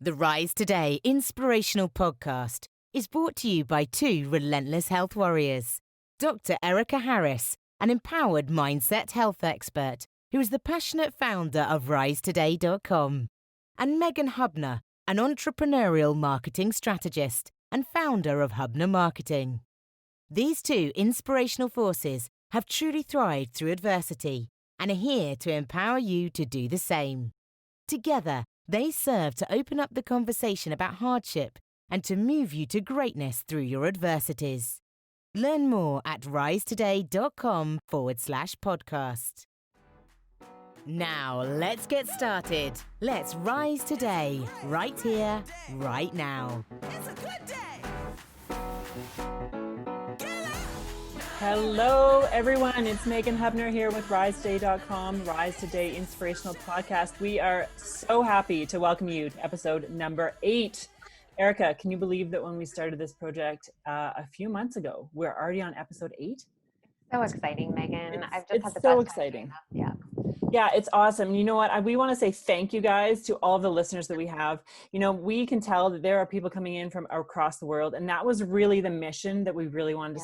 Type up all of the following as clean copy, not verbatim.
The Rise Today Inspirational Podcast is brought to you by two relentless health warriors, Dr. Erica Harris, an empowered mindset health expert who is the passionate founder of RiseToday.com, and Megan Hubner, an entrepreneurial marketing strategist and founder of Hubner Marketing. These two inspirational forces have truly thrived through adversity and are here to empower you to do the same. Together, they serve to open up the conversation about hardship and to move you to greatness through your adversities. Learn more at risetoday.com/podcast. Now, let's get started. Let's rise today, right here, right now. It's a good day. Hello, everyone. It's Megan Hubner here with RiseToday.com, Rise Today Inspirational Podcast. We are so happy to welcome you to episode number 8. Erica, can you believe that when we started this project a few months ago, we're already on episode 8? So exciting, Megan. I've just had the so best exciting. Time. Yeah. Yeah, it's awesome. You know what? We want to say thank you guys to all of the listeners that we have. You know, we can tell that there are people coming in from across the world, and that was really the mission that we really wanted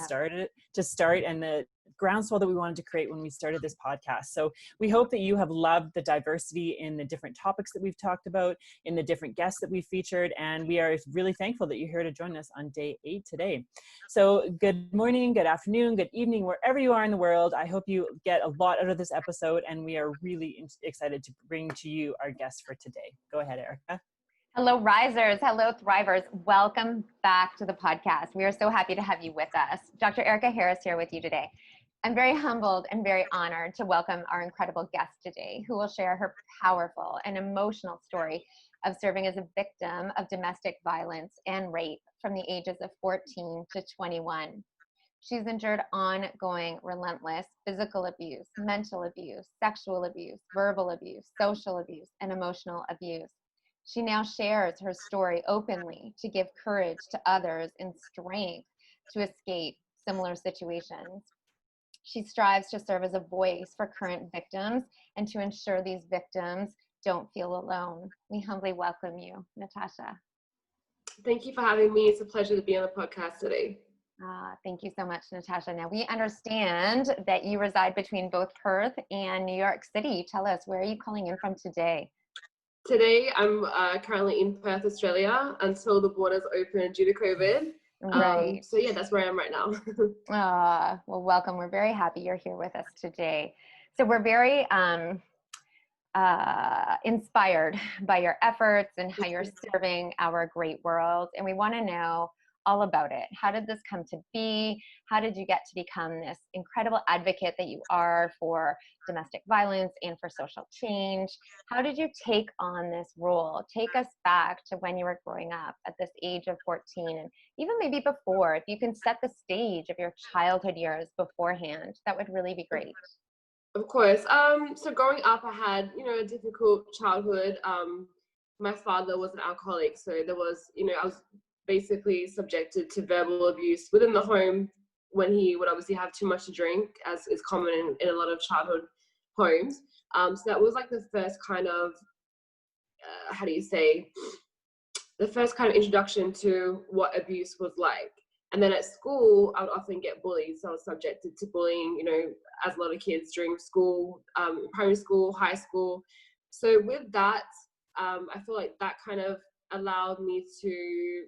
to start and the groundswell that we wanted to create when we started this podcast. So we hope that you have loved the diversity in the different topics that we've talked about, in the different guests that we've featured, and we are really thankful that you're here to join us on day 8 today. So good morning, good afternoon, good evening, wherever you are in the world. I hope you get a lot out of this episode, and we are really excited to bring to you our guest for today. Go ahead, Erica. Hello, risers. Hello, thrivers. Welcome back to the podcast. We are so happy to have you with us. Dr. Erica Harris here with you today. I'm very humbled and very honored to welcome our incredible guest today, who will share her powerful and emotional story of serving as a victim of domestic violence and rape from the ages of 14 to 21. She's endured ongoing, relentless physical abuse, mental abuse, sexual abuse, verbal abuse, social abuse, and emotional abuse. She now shares her story openly to give courage to others and strength to escape similar situations. She strives to serve as a voice for current victims and to ensure these victims don't feel alone. We humbly welcome you, Natasha. Thank you for having me. It's a pleasure to be on the podcast today. Thank you so much, Natasha. Now, we understand that you reside between both Perth and New York City. Tell us, where are you calling in from today? Today, I'm currently in Perth, Australia, until the borders open due to COVID. Right. So yeah, that's where I am right now. Well, welcome. We're very happy you're here with us today. So we're very inspired by your efforts and how you're serving our great world. And we want to know all about it. How did this come to be? How did you get to become this incredible advocate that you are for domestic violence and for social change? How did you take on this role? Take us back to when you were growing up at this age of 14, and even maybe before. If you can set the stage of your childhood years beforehand, that would really be great. Of course. So growing up, I had, a difficult childhood. My father was an alcoholic, so there was, I was basically subjected to verbal abuse within the home when he would obviously have too much to drink, as is common in a lot of childhood homes. So that was like the first kind of, the first kind of introduction to what abuse was like. And then at school, I would often get bullied. So I was subjected to bullying, as a lot of kids during school, primary school, high school. So with that, I feel like that kind of allowed me to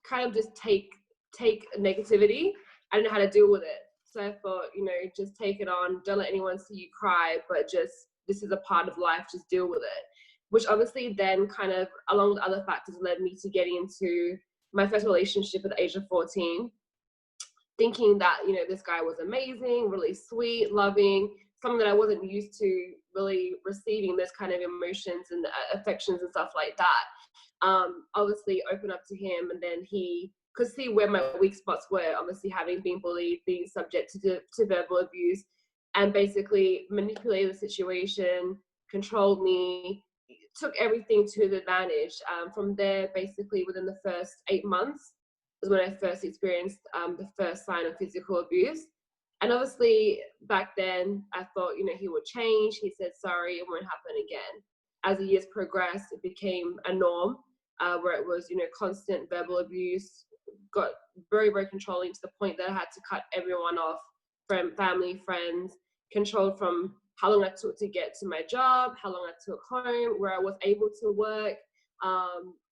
kind of just take negativity. I didn't know how to deal with it. So I thought, just take it on. Don't let anyone see you cry, but this is a part of life. Just deal with it. Which obviously then kind of, along with other factors, led me to getting into my first relationship at the age of 14, thinking that, this guy was amazing, really sweet, loving, something that I wasn't used to really receiving, this kind of emotions and affections and stuff like that. Obviously opened up to him, and then he could see where my weak spots were, obviously having been bullied, being subject to verbal abuse, and basically manipulated the situation, controlled me, took everything to the advantage. From there, basically within the first 8 months was when I first experienced the first sign of physical abuse. And obviously back then I thought, he would change. He said, sorry, it won't happen again. As the years progressed, it became a norm. where it was, constant verbal abuse, got very, very controlling to the point that I had to cut everyone off from family, friends, controlled from how long I took to get to my job, how long I took home, where I was able to work,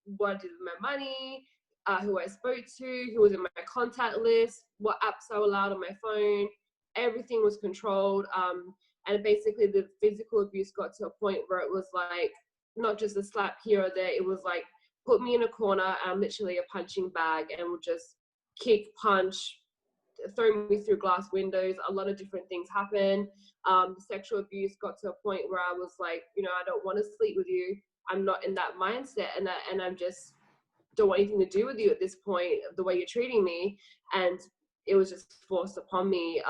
what I did with my money, who I spoke to, who was in my contact list, what apps I allowed on my phone. Everything was controlled. And basically the physical abuse got to a point where it was like, not just a slap here or there, it was like, put me in a corner, I'm literally a punching bag, and would just kick, punch, throw me through glass windows. A lot of different things happen. The sexual abuse got to a point where I was like, I don't want to sleep with you. I'm not in that mindset, and I'm just don't want anything to do with you at this point, the way you're treating me. And it was just forced upon me.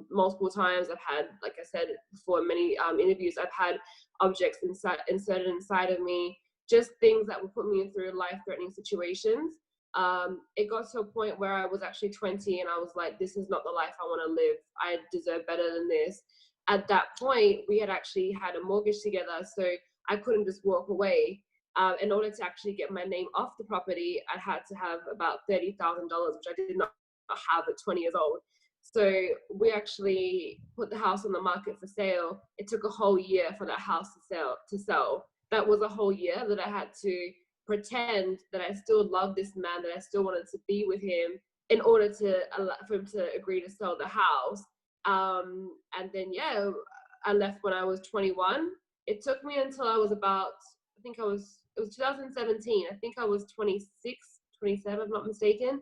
Multiple times I've had, like I said before, many interviews, I've had objects inserted inside of me, just things that would put me through life-threatening situations. It got to a point where I was actually 20 and I was like, this is not the life I want to live. I deserve better than this. At that point, we had actually had a mortgage together, so I couldn't just walk away. In order to actually get my name off the property, I had to have about $30,000, which I did not have at 20 years old. So we actually put the house on the market for sale. It took a whole year for that house to sell. That was a whole year that I had to pretend that I still loved this man, that I still wanted to be with him in order for him to agree to sell the house. And then, I left when I was 21. It took me until I was about, it was 2017. I think I was 26, 27, if I'm not mistaken.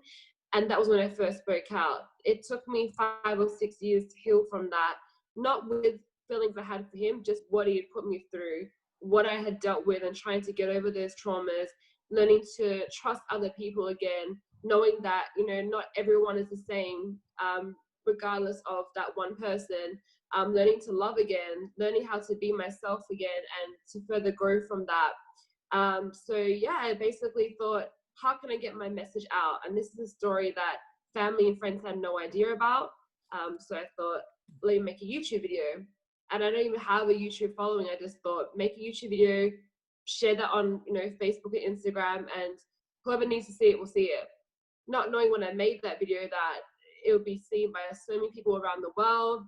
And that was when I first spoke out. It took me 5 or 6 years to heal from that, not with feelings I had for him, just what he had put me through, what I had dealt with, and trying to get over those traumas, learning to trust other people again, knowing that, not everyone is the same, regardless of that one person, learning to love again, learning how to be myself again, and to further grow from that. I basically thought, how can I get my message out? And this is a story that family and friends had no idea about. So I thought, let me make a YouTube video. And I don't even have a YouTube following. I just thought, make a YouTube video, share that on, Facebook and Instagram, and whoever needs to see it will see it. Not knowing when I made that video that it would be seen by so many people around the world.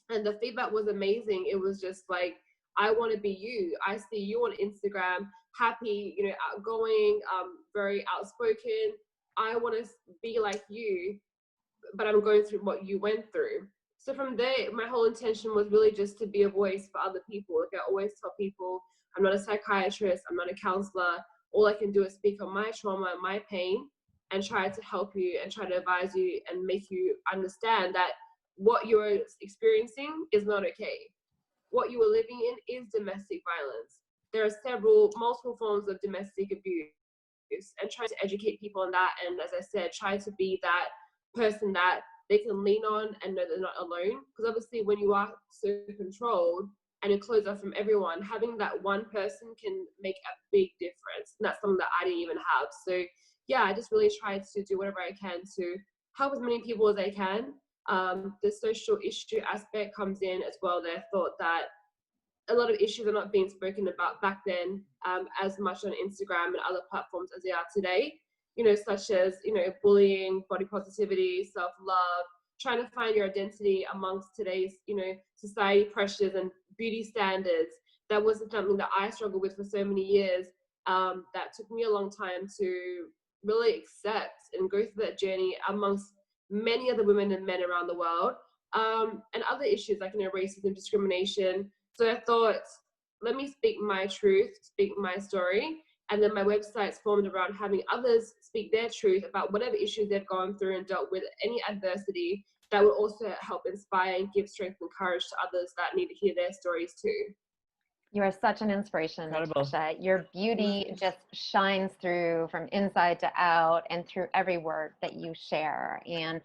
And the feedback was amazing. It was just like, I want to be you. I see you on Instagram, happy, outgoing, very outspoken. I want to be like you, but I'm going through what you went through. So from there, my whole intention was really just to be a voice for other people. Like I always tell people, I'm not a psychiatrist, I'm not a counselor. All I can do is speak on my trauma and my pain and try to help you and try to advise you and make you understand that what you're experiencing is not okay. What you are living in is domestic violence. There are multiple forms of domestic abuse, and trying to educate people on that. And as I said, try to be that person that they can lean on and know they're not alone. Because obviously when you are so controlled and you're closed off from everyone, having that one person can make a big difference. And that's something that I didn't even have. So I just really tried to do whatever I can to help as many people as I can. The social issue aspect comes in as well. I thought that a lot of issues are not being spoken about back then as much on Instagram and other platforms as they are today, such as, bullying, body positivity, self-love, trying to find your identity amongst today's, society pressures and beauty standards. That wasn't something that I struggled with for so many years. That took me a long time to really accept and go through that journey amongst many other women and men around the world, and other issues like, racism, discrimination. So I thought, let me speak my truth, speak my story. And then my website's formed around having others speak their truth about whatever issues they've gone through and dealt with, any adversity, that will also help inspire and give strength and courage to others that need to hear their stories too. You are such an inspiration, Natasha. Your beauty just shines through from inside to out and through every word that you share. And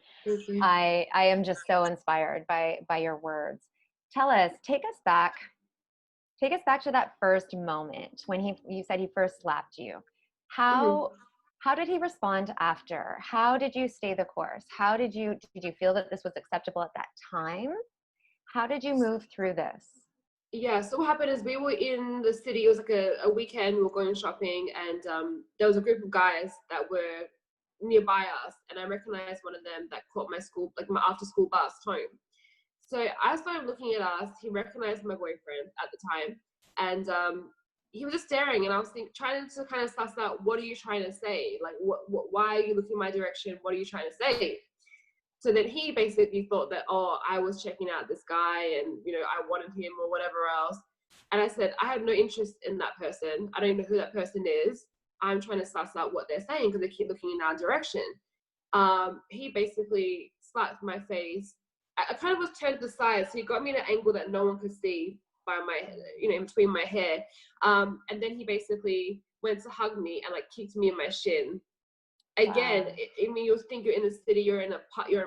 I am just so inspired by your words. Tell us, take us back to that first moment when you said he first slapped you. How did he respond after? How did you stay the course? Did you feel that this was acceptable at that time? How did you move through this? Yeah, so what happened is we were in the city. It was like a weekend. We were going shopping, and there was a group of guys that were nearby us, and I recognized one of them that caught my school, like my after school bus home. So I started looking at us. He recognized my boyfriend at the time, and he was just staring, and I was trying to kind of suss out, what are you trying to say? Like, why are you looking my direction? What are you trying to say? So then he basically thought that, oh, I was checking out this guy and, you know, I wanted him or whatever else. And I said, I have no interest in that person. I don't know who that person is. I'm trying to suss out what they're saying because they keep looking in our direction. He basically slapped my face. I kind of was turned to the side, so he got me at an angle that no one could see by my, you know, in between my hair. And then he basically went to hug me and like kicked me in my shin. Again, wow. I mean, you think you're in the city, you're in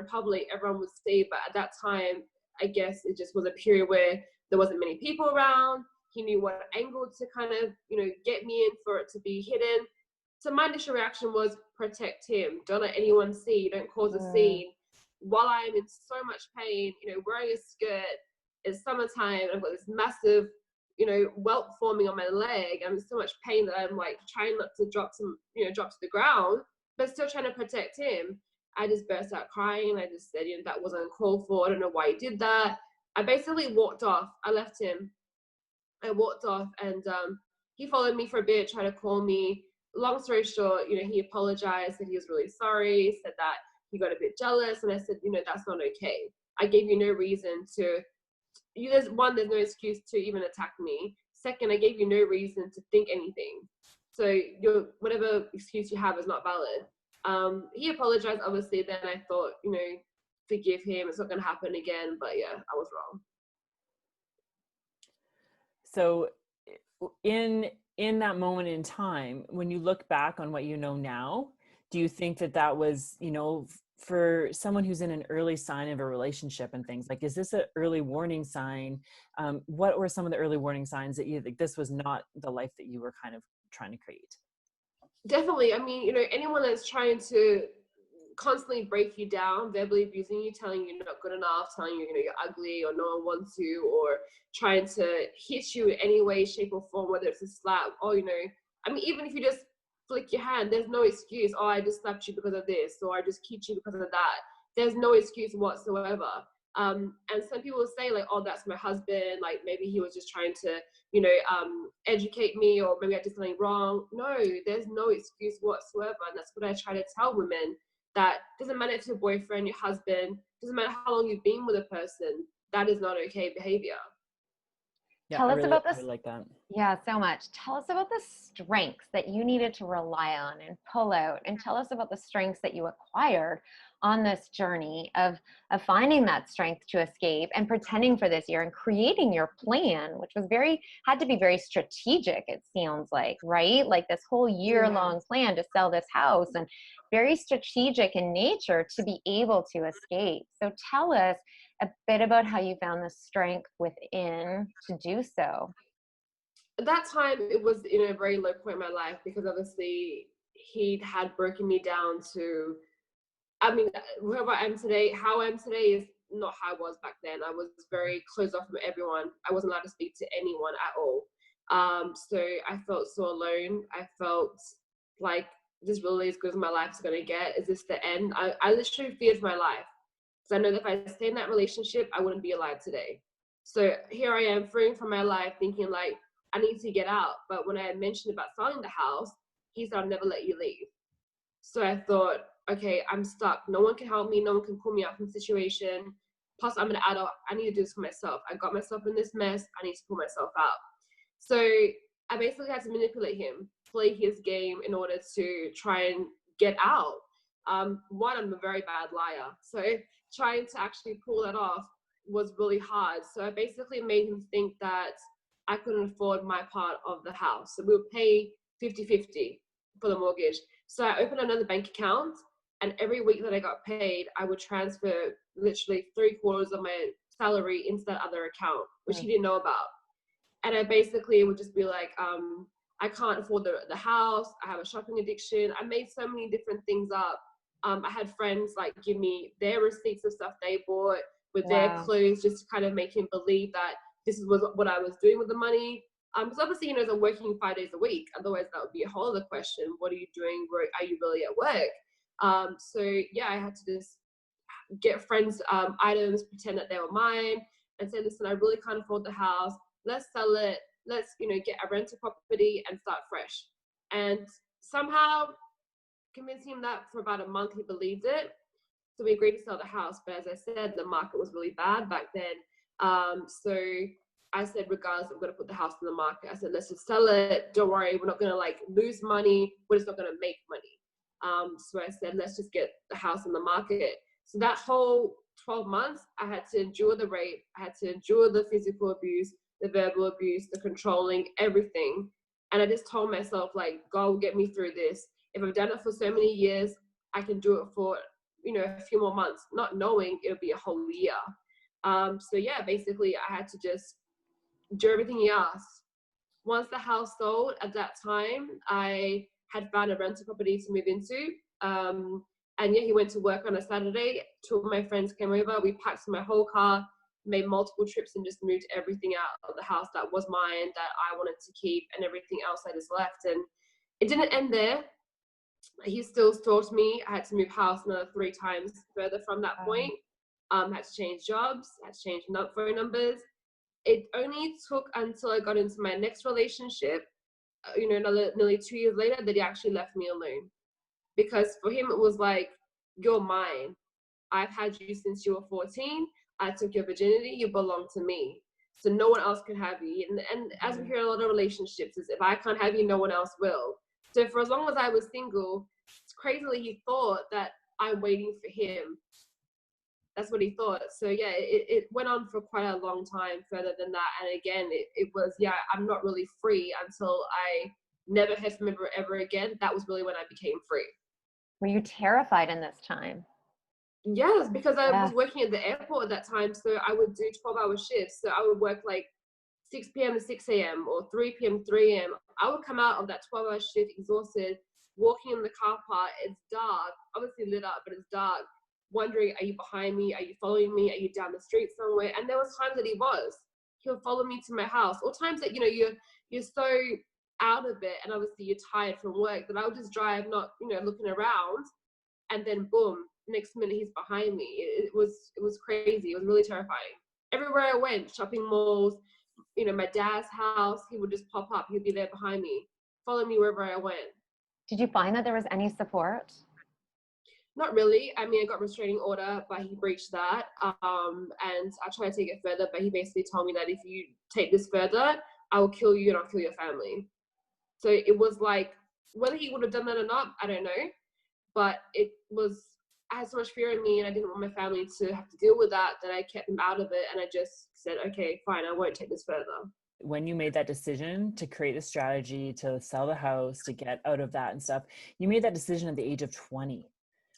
public, everyone would see, but at that time, I guess it just was a period where there wasn't many people around. He knew what angle to kind of, you know, get me in for it to be hidden. So my initial reaction was protect him. Don't let anyone see. Don't cause a scene. While I'm in so much pain, you know, wearing a skirt, it's summertime, and I've got this massive, you know, welt forming on my leg. I'm in so much pain that I'm like trying not to drop to the ground, but still trying to protect him. I just burst out crying. I just said, you know, that wasn't called for. I don't know why he did that. I basically walked off. I left him. I walked off, and he followed me for a bit, tried to call me. Long story short, you know, he apologized, said he was really sorry, said that he got a bit jealous, and I said, you know, that's not okay. I gave you no reason to, there's no excuse to even attack me. Second, I gave you no reason to think anything. So whatever excuse you have is not valid. He apologized, obviously. Then I thought, you know, forgive him. It's not going to happen again. But yeah, I was wrong. So in that moment in time, when you look back on what you know now, do you think that was, you know, for someone who's in an early sign of a relationship and things, like, is this an early warning sign? What were some of the early warning signs that you think this was not the life that you were kind of trying to create? Definitely. I mean, you know, anyone that's trying to constantly break you down, verbally abusing you, telling you you're not good enough, telling you, you know, you're ugly or no one wants you, or trying to hit you in any way, shape or form, whether it's a slap or, you know, I mean, even if you just flick your hand, there's no excuse. Oh, I just slapped you because of this, or I just kicked you because of that. There's no excuse whatsoever. And some people say like, oh, that's my husband. Like maybe he was just trying to, you know, educate me, or maybe I did something wrong. No, there's no excuse whatsoever. And that's what I try to tell women, that doesn't matter if it's your boyfriend, your husband, doesn't matter how long you've been with a person, that is not okay behavior. Yeah, Tell us about this. I like that. Yeah, so much. Tell us about the strengths that you needed to rely on and pull out, and tell us about the strengths that you acquired on this journey of finding that strength to escape and pretending for this year and creating your plan, which was had to be very strategic, it sounds like, right? Like this whole year-long plan to sell this house, and very strategic in nature to be able to escape. So tell us a bit about how you found the strength within to do so. At that time, it was in a very low point in my life, because obviously he had broken me down to, I mean, how I am today is not how I was back then. I was very closed off from everyone. I wasn't allowed to speak to anyone at all. So I felt so alone. I felt like this really as good as my life is going to get. Is this the end? I literally feared for my life, because I know that if I stayed in that relationship, I wouldn't be alive today. So here I am, freeing from my life, thinking like, I need to get out. But when I had mentioned about selling the house, he said, I'll never let you leave. So I thought, okay, I'm stuck. No one can help me. No one can pull me out from the situation. Plus, I'm an adult. I need to do this for myself. I got myself in this mess. I need to pull myself out. So I basically had to manipulate him, play his game in order to try and get out. One, I'm a very bad liar. So trying to actually pull that off was really hard. So I basically made him think that I couldn't afford my part of the house. So we would pay 50-50 for the mortgage. So I opened another bank account, and every week that I got paid, I would transfer literally 3/4 of my salary into that other account, which he didn't know about. And I basically would just be like, I can't afford the house. I have a shopping addiction. I made so many different things up. I had friends like give me their receipts of stuff they bought with their clothes, just to kind of make him believe that this was what I was doing with the money. Because obviously, you know, I'm working 5 days a week. Otherwise, that would be a whole other question. What are you doing? Where are you really at work? So yeah, I had to just get friends' items, pretend that they were mine, and say, listen, I really can't afford the house. Let's sell it. Let's, you know, get a rental property and start fresh. And somehow convincing him that for about a month, he believed it. So we agreed to sell the house. But as I said, the market was really bad back then. So I said, regardless, I'm going to put the house on the market. I said, let's just sell it. Don't worry. We're not going to like lose money. We're just not going to make money. So I said, let's just get the house on the market. So that whole 12 months, I had to endure the rape. I had to endure the physical abuse, the verbal abuse, the controlling, everything. And I just told myself, like, God will get me through this. If I've done it for so many years, I can do it for, you know, a few more months, not knowing it'll be a whole year. So yeah, basically I had to just do everything he asked. Once the house sold, at that time, I had found a rental property to move into. And yeah, he went to work on a Saturday. 2 of my friends came over. We packed my whole car, made multiple trips, and just moved everything out of the house that was mine, that I wanted to keep, and everything else I just left. And it didn't end there. He still stalked me. I had to move house another 3 times further from that point. Had to change jobs, had to change phone numbers. It only took until I got into my next relationship, you know, another nearly 2 years later, that he actually left me alone. Because for him, it was like, you're mine. I've had you since you were 14. I took your virginity. You belong to me. So no one else can have you. And as we hear in a lot of relationships, is if I can't have you, no one else will. So for as long as I was single, it's crazily he thought that I'm waiting for him. That's what he thought. So yeah, it went on for quite a long time further than that. And again, it was, yeah, I'm not really free until I never heard from him ever again. That was really when I became free. Were you terrified in this time? Yes, because I was working at the airport at that time. So I would do 12-hour shifts. So I would work like 6 p.m. to 6 a.m. or 3 p.m. to 3 a.m. I would come out of that 12-hour shift exhausted, walking in the car park. It's dark, obviously lit up, but it's dark. Wondering, are you behind me? Are you following me? Are you down the street somewhere? And there was times that he was. He'll follow me to my house. Or times that, you know, you're so out of it, and obviously you're tired from work, that I would just drive, not, you know, looking around, and then boom, next minute he's behind me. It was crazy. It was really terrifying. Everywhere I went, shopping malls, you know, my dad's house, he would just pop up. He'd be there behind me, follow me wherever I went. Did you find that there was any support? Not really. I mean, I got restraining order, but he breached that. And I tried to take it further, but he basically told me that if you take this further, I will kill you and I'll kill your family. So it was like, whether he would have done that or not, I don't know. But I had so much fear in me, and I didn't want my family to have to deal with that I kept him out of it. And I just said, okay, fine, I won't take this further. When you made that decision to create a strategy to sell the house, to get out of that and stuff, you made that decision at the age of 20.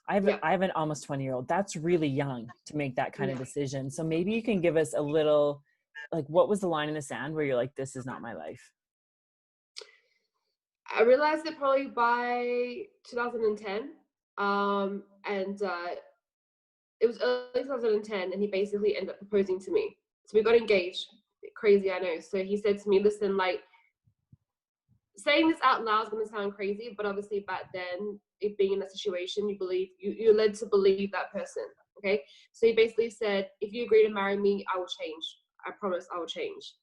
I have an almost 20-year-old. That's really young to make that kind of decision. So maybe you can give us a little, like, what was the line in the sand where you're like, this is not my life? I realized it probably by 2010. It was early 2010, and he basically ended up proposing to me. So we got engaged. Crazy, I know. So he said to me, listen, like, saying this out loud is going to sound crazy, but obviously back then, it being in that situation, you're led to believe that person. Okay. So he basically said, if you agree to marry me, I will change. I promise I will change.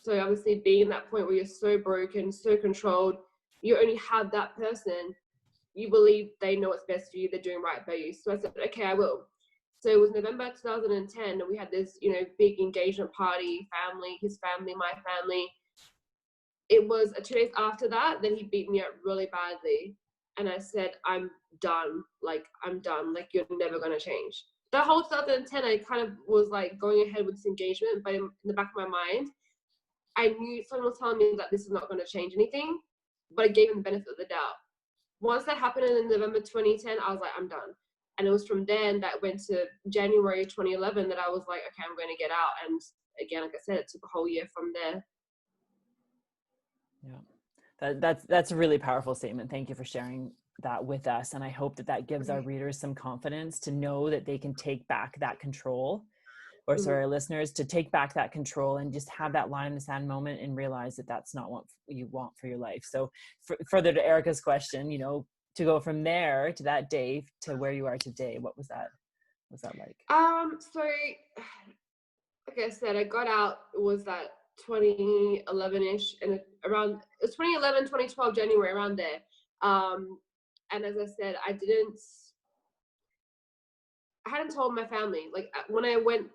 So obviously being in that point where you're so broken, so controlled, you only have that person. You believe they know what's best for you. They're doing right by you. So I said, okay, I will. So it was November 2010, and we had this, you know, big engagement party, family, his family, my family. It was 2 days after that he beat me up really badly. And I said, I'm done. Like, I'm done. Like, you're never going to change. The whole 2010, I kind of was like going ahead with this engagement, but in the back of my mind, I knew someone was telling me that this is not going to change anything, but I gave him the benefit of the doubt. Once that happened in November 2010, I was like, I'm done. And it was from then that went to January 2011 that I was like, okay, I'm going to get out. And again, like I said, it took a whole year from there. Yeah, that's a really powerful statement. Thank you for sharing that with us. And I hope that gives our readers some confidence to know that they can take back that control or sorry, our listeners, to take back that control and just have that line in the sand moment and realize that that's not what you want for your life. So further to Erica's question, you know, to go from there to that day to where you are today, what was that like? So like I said, I got out, it was that 2011-ish, and it was 2011, 2012, January, around there. And as I said, I hadn't told my family. Like when I went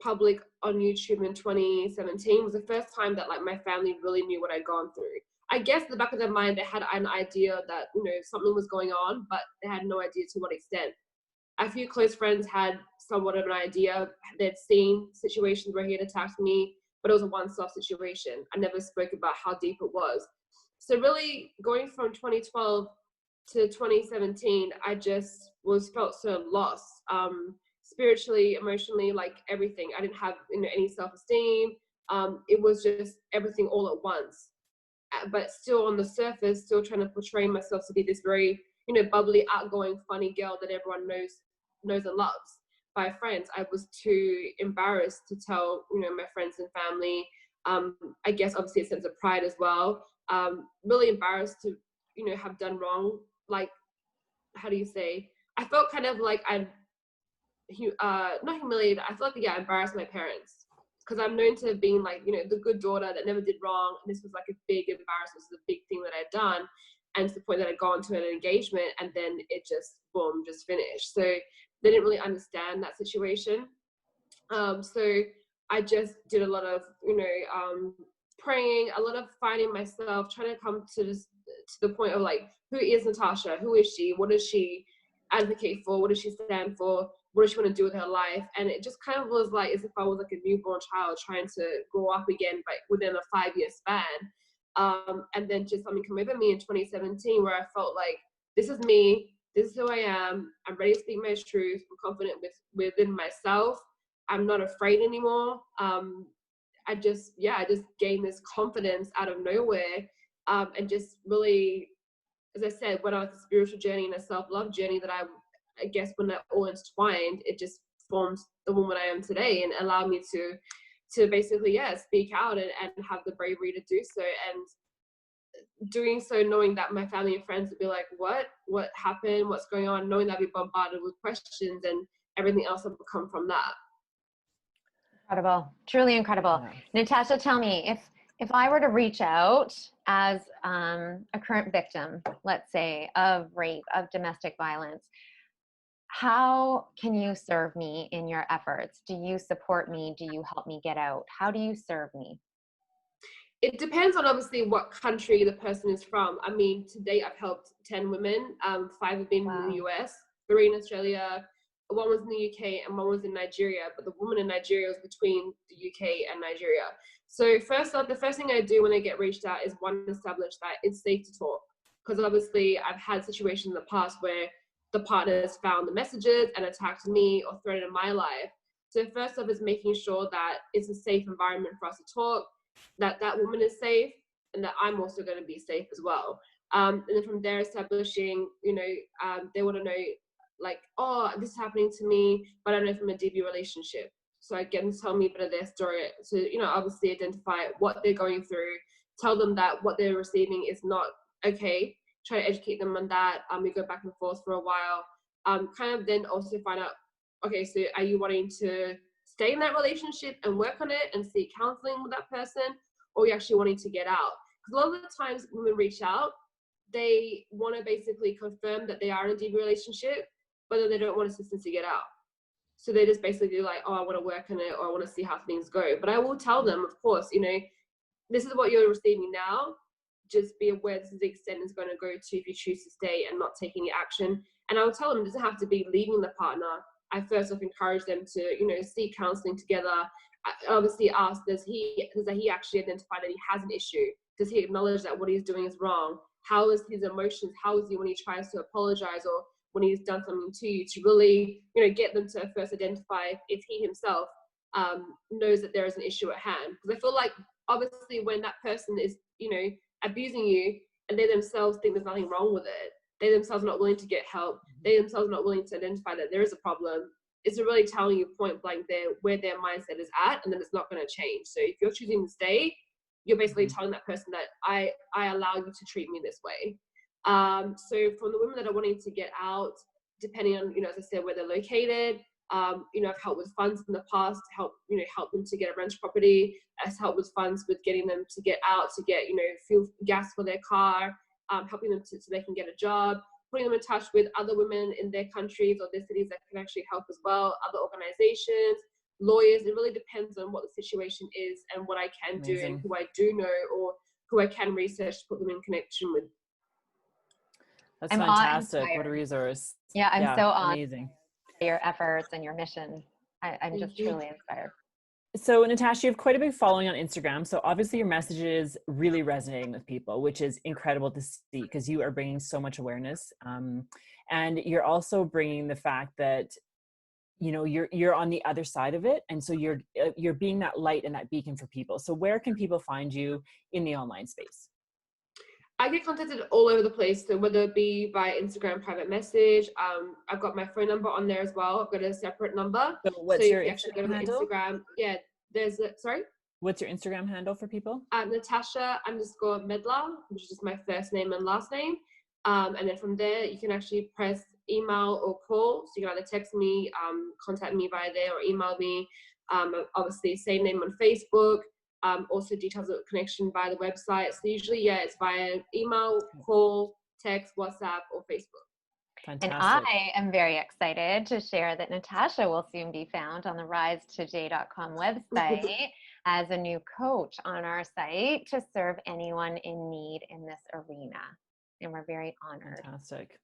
public on YouTube in 2017 was the first time that like my family really knew what I'd gone through. I guess in the back of their mind, they had an idea that, you know, something was going on, but they had no idea to what extent. A few close friends had somewhat of an idea. They'd seen situations where he had attacked me, but it was a one-off situation. I never spoke about how deep it was. So really going from 2012 to 2017, I just felt so lost, spiritually, emotionally, like everything. I didn't have, you know, any self-esteem. It was just everything all at once. But still on the surface, still trying to portray myself to be this very, you know, bubbly, outgoing, funny girl that everyone knows and loves by friends. I was too embarrassed to tell, you know, my friends and family. I guess obviously a sense of pride as well. Really embarrassed to, you know, have done wrong. Like, how do you say? I felt kind of like I'd not humiliated. I felt like, yeah, I embarrassed my parents, because I'm known to being like, you know, the good daughter that never did wrong. And this was like a big embarrassment. This was a big thing that I'd done. And to the point that I'd gone to an engagement and then it just, boom, just finished. So they didn't really understand that situation. So I just did a lot of, you know, praying, a lot of finding myself, trying to come to the point of like, who is Natasha? Who is she? What does she advocate for? What does she stand for? What does she want to do with her life? And it just kind of was like as if I was like a newborn child trying to grow up again, but within a 5-year span. And then just something came over me in 2017 where I felt like, this is me. This is who I am. I'm ready to speak my truth. I'm confident within myself. I'm not afraid anymore. I just gained this confidence out of nowhere. And just really, as I said, went on a spiritual journey and a self-love journey that I guess when that all intertwined, it just formed the woman I am today and allowed me to basically, speak out and have the bravery to do so. And doing so, knowing that my family and friends would be like, what happened? What's going on? Knowing that I'd be bombarded with questions and everything else that would come from that. Incredible. Truly incredible. Yeah. Natasha, tell me, if I were to reach out as a current victim, let's say, of rape, of domestic violence, how can you serve me in your efforts? Do you support me? Do you help me get out? How do you serve me? It depends on obviously what country the person is from. I mean, to date, I've helped 10 women. 5 have been in the US, 3 in Australia, 1 was in the UK, and 1 was in Nigeria. But the woman in Nigeria was between the UK and Nigeria. So first off, the first thing I do when I get reached out is establish that it's safe to talk. Because obviously I've had situations in the past where the partners found the messages and attacked me or threatened my life. So first off is making sure that it's a safe environment for us to talk, that woman is safe, and that I'm also going to be safe as well. And then from there, establishing, they want to know, like, oh, this is happening to me, but I know from a DV relationship. So I get them to tell me a bit of their story. So, obviously identify what they're going through, tell them that what they're receiving is not okay, try to educate them on that. We go back and forth for a while. Kind of then also find out, okay, so are you wanting to stay in that relationship and work on it and seek counseling with that person, or are you actually wanting to get out? Because a lot of the times women reach out, they want to basically confirm that they are in a DV relationship, but then they don't want assistance to get out. So they just basically like, oh, I want to work on it, or I want to see how things go. But I will tell them, of course, this is what you're receiving now. Just be aware this is the extent it's going to go to if you choose to stay and not take any action. And I will tell them it doesn't have to be leaving the partner. I first off encourage them to, seek counseling together. I obviously ask, does he actually identify that he has an issue? Does he acknowledge that what he's doing is wrong? How is his emotions? How is he when he tries to apologize or when he's done something to you, to really, get them to first identify if he himself knows that there is an issue at hand. Because I feel like obviously when that person is, abusing you and they themselves think there's nothing wrong with it, they themselves are not willing to get help, they themselves are not willing to identify that there is a problem, it's really telling you point blank there where their mindset is at, and then it's not going to change. So if you're choosing to stay, you're basically telling that person that I allow you to treat me this way. So from the women that are wanting to get out, depending on, as I said, where they're located, I've helped with funds in the past to help them to get a rental property. I've helped with funds with getting them to get out, to get, fuel, gas for their car, helping them so they can get a job, putting them in touch with other women in their countries or their cities that can actually help as well, other organizations, lawyers. It really depends on what the situation is and what I can do and who I do know or who I can research to put them in connection with. That's fantastic. What a resource. Yeah, I'm so amazing. Your efforts and your mission. I'm just truly inspired. So Natasha, you have quite a big following on Instagram. So obviously your message is really resonating with people, which is incredible to see because you are bringing so much awareness. And you're also bringing the fact that, you're on the other side of it. And so you're being that light and that beacon for people. So where can people find you in the online space? I get contacted all over the place. So whether it be by Instagram private message, I've got my phone number on there as well. I've got a separate number. So what's your Instagram handle? Instagram, sorry? What's your Instagram handle for people? Natasha_Medlar, which is just my first name and last name. And then from there, you can actually press email or call. So you can either text me, contact me via there, or email me. Obviously, same name on Facebook. Also details of connection via the website. So usually, it's via email, call, text, WhatsApp, or Facebook. Fantastic. And I am very excited to share that Natasha will soon be found on the risetoday.com website as a new coach on our site to serve anyone in need in this arena. And we're very honored. Fantastic.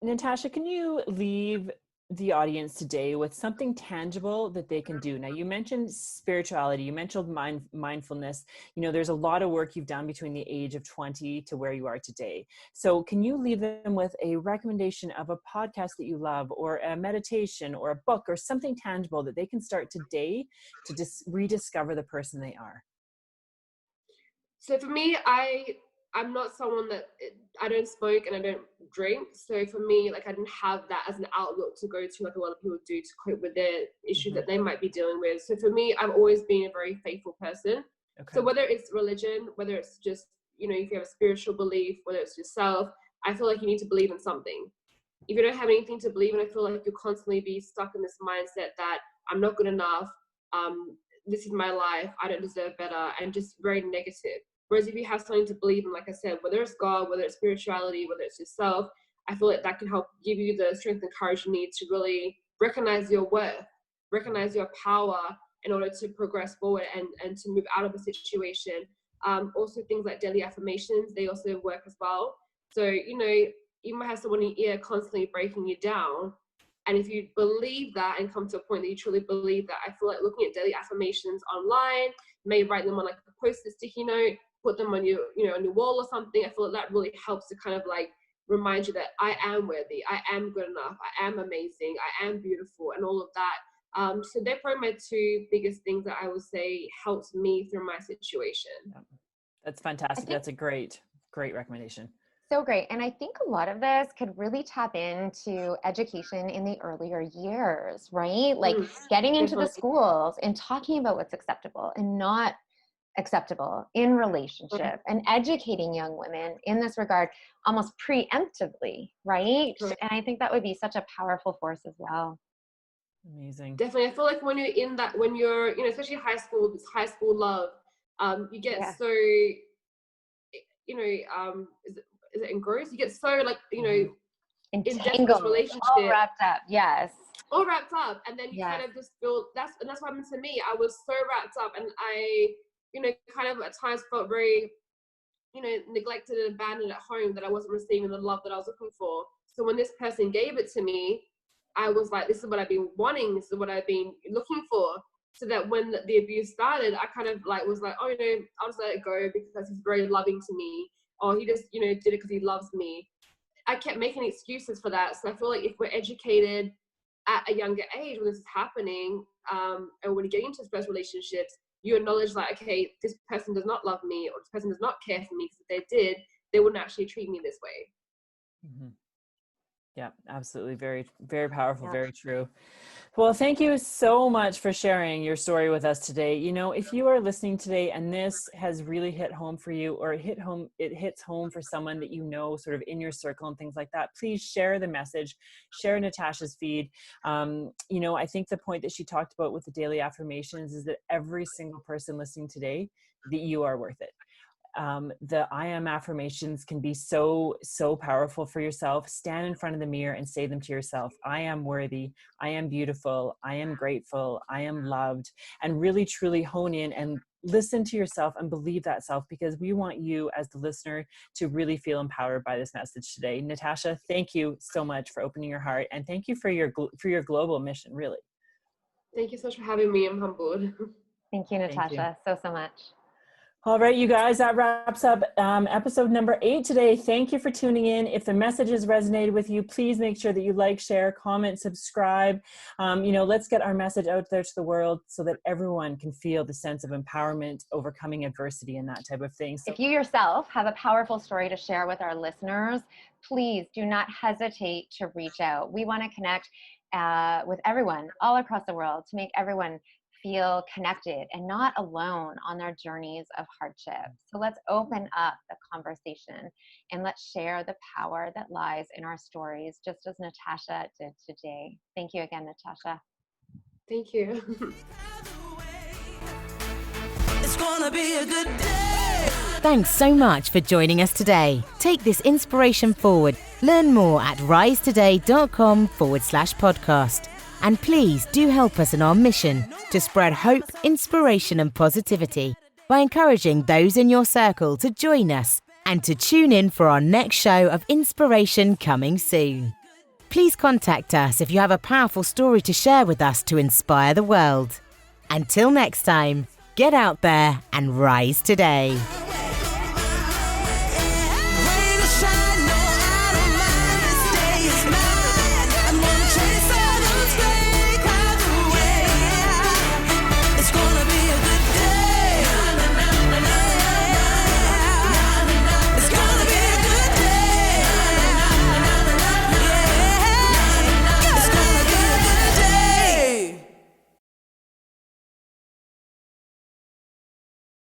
Natasha, can you leave the audience today with something tangible that they can do? Now, you mentioned spirituality, you mentioned mindfulness. There's a lot of work you've done between the age of 20 to where you are today. So can you leave them with a recommendation of a podcast that you love, or a meditation, or a book, or something tangible that they can start today to just rediscover the person they are? So for me, I'm not someone I don't smoke and I don't drink. So for me, I didn't have that as an outlook to go to, like a lot of people do, to cope with their issues that they might be dealing with. So for me, I've always been a very faithful person. Okay. So whether it's religion, whether it's just, if you have a spiritual belief, whether it's yourself, I feel like you need to believe in something. If you don't have anything to believe in, I feel like you'll constantly be stuck in this mindset that I'm not good enough. This is my life. I don't deserve better, and just very negative. Whereas if you have something to believe in, like I said, whether it's God, whether it's spirituality, whether it's yourself, I feel like that can help give you the strength and courage you need to really recognize your worth, recognize your power in order to progress forward and to move out of a situation. Also things like daily affirmations, they also work as well. So, you might have someone in your ear constantly breaking you down. And if you believe that and come to a point that you truly believe that, I feel like looking at daily affirmations online, maybe write them on a post-it sticky note, put them on your, on your wall or something. I feel like that really helps to kind of remind you that I am worthy, I am good enough, I am amazing, I am beautiful, and all of that. So they're probably my two biggest things that I would say helps me through my situation. Yeah. That's fantastic. That's a great recommendation. So great. And I think a lot of this could really tap into education in the earlier years, right? Getting into the schools and talking about what's acceptable and not acceptable in relationship, and educating young women in this regard almost preemptively, right? And I think that would be such a powerful force as well. Amazing. Definitely. I feel like when you're in that, when you're, especially high school, this high school love, you get so, is it engrossed? You get so entangled, in relationship, all wrapped up. Yes. All wrapped up. And then you kind of just feel that's what happened to me. I was so wrapped up, and I, kind of at times felt very, neglected and abandoned at home, that I wasn't receiving the love that I was looking for. So when this person gave it to me, I was like, this is what I've been wanting. This is what I've been looking for. So that when the abuse started, I kind of was like, oh, I'll just let it go because he's very loving to me. Or he just, did it because he loves me. I kept making excuses for that. So I feel like if we're educated at a younger age when this is happening, and when you get into first relationships, you acknowledge okay, this person does not love me, or this person does not care for me, because if they did, they wouldn't actually treat me this way. Mm-hmm. Yeah, absolutely. Very, very powerful, Yeah. very true. Well, thank you so much for sharing your story with us today. You know, if you are listening today and this has really hit home for you, or it hits home for someone that you know, sort of in your circle and things like that, please share the message, share Natasha's feed. You know, I think the point that she talked about with the daily affirmations is that every single person listening today, that you are worth it. The I am affirmations can be so powerful for yourself. Stand in front of the mirror and say them to yourself. I am worthy. I am beautiful. I am grateful. I am loved. And really truly hone in and listen to yourself and believe that self, because we want you as the listener to really feel empowered by this message today. Natasha, thank you so much for opening your heart, and thank you for your global mission, really. Thank you so much for having me. I'm humbled. Thank you, Natasha, so much. All right, you guys, that wraps up episode number 8 today. Thank you for tuning in. If the message has resonated with you, please make sure that you like, share, comment, subscribe. You know, let's get our message out there to the world so that everyone can feel the sense of empowerment, overcoming adversity, and that type of thing. So, if you yourself have a powerful story to share with our listeners, please do not hesitate to reach out. We want to connect with everyone all across the world to make everyone feel connected and not alone on their journeys of hardship. So let's open up the conversation and let's share the power that lies in our stories, just as Natasha did today. Thank you again, Natasha. Thank you. It's gonna be a good day. Thanks so much for joining us today. Take this inspiration forward. Learn more at risetoday.com/podcast. And please do help us in our mission to spread hope, inspiration, and positivity by encouraging those in your circle to join us and to tune in for our next show of inspiration coming soon. Please contact us if you have a powerful story to share with us to inspire the world. Until next time, get out there and rise today.